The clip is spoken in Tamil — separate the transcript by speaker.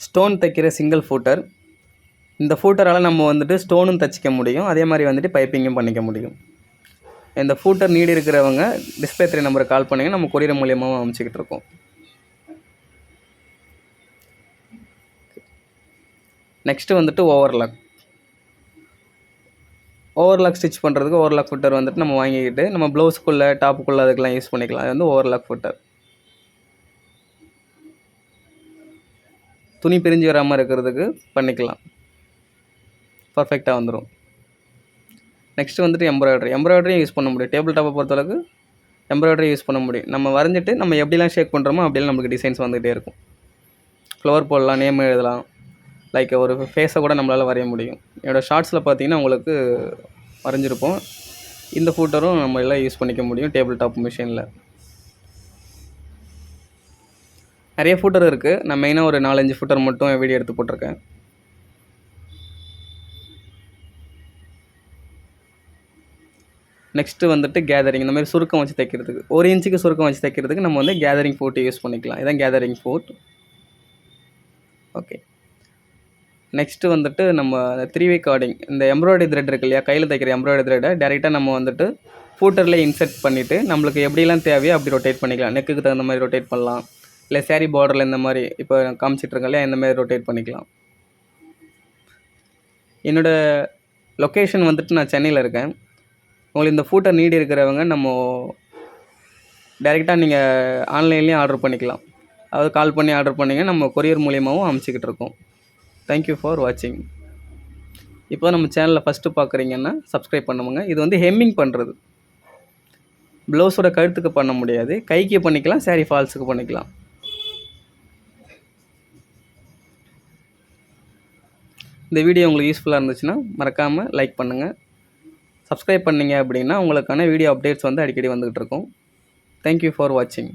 Speaker 1: ஸ்டோன் தைக்கிற சிங்கிள் ஃபூட்டர். இந்த ஃபூட்டரால் நம்ம வந்துட்டு ஸ்டோனும் தைச்சிக்க முடியும், அதே மாதிரி வந்துட்டு பைப்பிங்கும் பண்ணிக்க முடியும். இந்த ஃபூட்டர் நீடு இருக்கிறவங்க டிஸ்பிளே 3 நம்பருக்கு கால் பண்ணுங்கள், நம்ம கொரியர் மூலியமாகவும் அனுப்பிச்சிக்கிட்டு இருக்கோம். நெக்ஸ்ட்டு வந்துட்டு ஓவர்லாக். ஓவர்லாக் ஸ்டிச் பண்ணுறதுக்கு ஓவர்லாக் ஃபுட்டர் வந்துட்டு நம்ம வாங்கிக்கிட்டு நம்ம ப்ளவுஸுக்குள்ளே டாப்புக்குள்ளே அதுக்கெலாம் யூஸ் பண்ணிக்கலாம். அது வந்து ஓவர்லாக் ஃபுட்டர். துணி பிரிஞ்சு வராமல் இருக்கிறதுக்கு பண்ணிக்கலாம், பர்ஃபெக்டாக வந்துடும். நெக்ஸ்ட்டு வந்துட்டு எம்ப்ராய்டரியும் யூஸ் பண்ண முடியும். டேபிள் டாப்பை பொறுத்தளவுக்கு எம்ப்ராய்டரி யூஸ் பண்ண முடியும். நம்ம வரைஞ்சிட்டு நம்ம எப்படிலாம் ஷேக் பண்ணுறோமோ அப்படிலாம் நமக்கு டிசைன்ஸ் வந்துகிட்டே இருக்கும். ஃப்ளவர் போடலாம், நேம் எழுதலாம், லைக் ஒரு ஃபேஸை கூட நம்மளால் வரைய முடியும். என்னோடய ஷார்ட்ஸில் பார்த்தீங்கன்னா உங்களுக்கு வரைஞ்சிருப்போம். இந்த ஃபூட்டரும் நம்ம எல்லாம் யூஸ் பண்ணிக்க முடியும் டேபிள் டாப் மிஷினில். நிறைய ஃபூட்டர் இருக்குது. நான் மெயினாக ஒரு 4-5 ஃபூட்டர் மட்டும் வீடியோ எடுத்து போட்டிருக்கேன். நெக்ஸ்ட்டு வந்துட்டு கேதரிங். இந்த மாதிரி சுருக்கம் வச்சு தைக்கிறதுக்கு 1 இன்ச்சுக்கு சுருக்கம் வச்சு தைக்கிறதுக்கு நம்ம வந்து கேதரிங் ஃபூட்டு யூஸ் பண்ணிக்கலாம். இதான் கேதரிங் ஃபூட். ஓகே. நெக்ஸ்ட்டு வந்துட்டு நம்ம 3-வே கார்டிங். இந்த எம்ப்ராய்டரி த்ரெட் இருக்கு இல்லையா, கையில் தைக்கிற எம்ப்ராய்டரி த்ரெட்டை டேரெக்டாக நம்ம வந்துட்டு ஃபூட்டர்லேயே இன்செர்ட் பண்ணிவிட்டு நம்மளுக்கு எப்படிலாம் தேவையோ அப்படி ரொட்டேட் பண்ணிக்கலாம். நெக்குக்கு தகுந்த மாதிரி ரொட்டேட் பண்ணலாம், இல்லை சாரீ பார்டரில் இந்த மாதிரி இப்போ காமிச்சிட்ருக்கேன் இல்லையா, இந்த மாதிரி ரொட்டேட் பண்ணிக்கலாம். என்னோடய லொக்கேஷன் வந்துட்டு நான் சென்னையில் இருக்கேன். உங்களுக்கு இந்த ஃபூட்டர் நீடு இருக்கிறவங்க நம்ம டைரெக்டாக நீங்கள் ஆன்லைன்லேயும் ஆர்டர் பண்ணிக்கலாம். அதாவது கால் பண்ணி ஆர்டர் பண்ணிங்க, நம்ம கொரியர் மூலியமாகவும் அனுப்பிச்சிக்கிட்டு இருக்கோம். தேங்க்யூ ஃபார் வாட்சிங். இப்போ நம்ம சேனலில் ஃபஸ்ட்டு பார்க்குறீங்கன்னா சப்ஸ்கிரைப் பண்ணுவோங்க. இது வந்து ஹெம்மிங் பண்ணுறது. ப்ளவுஸோட கழுத்துக்கு பண்ண முடியாது, கைக்கு பண்ணிக்கலாம், சாரீ ஃபால்ஸுக்கு பண்ணிக்கலாம். இந்த வீடியோ உங்களுக்கு யூஸ்ஃபுல்லாக இருந்துச்சுன்னா மறக்காமல் லைக் பண்ணுங்கள். சப்ஸ்கிரைப் பண்ணிங்க அப்படின்னா உங்களுக்கான வீடியோ அப்டேட்ஸ் வந்து அடிக்கடி வந்துகிட்டு இருக்கும். தேங்க்யூ ஃபார் வாட்சிங்.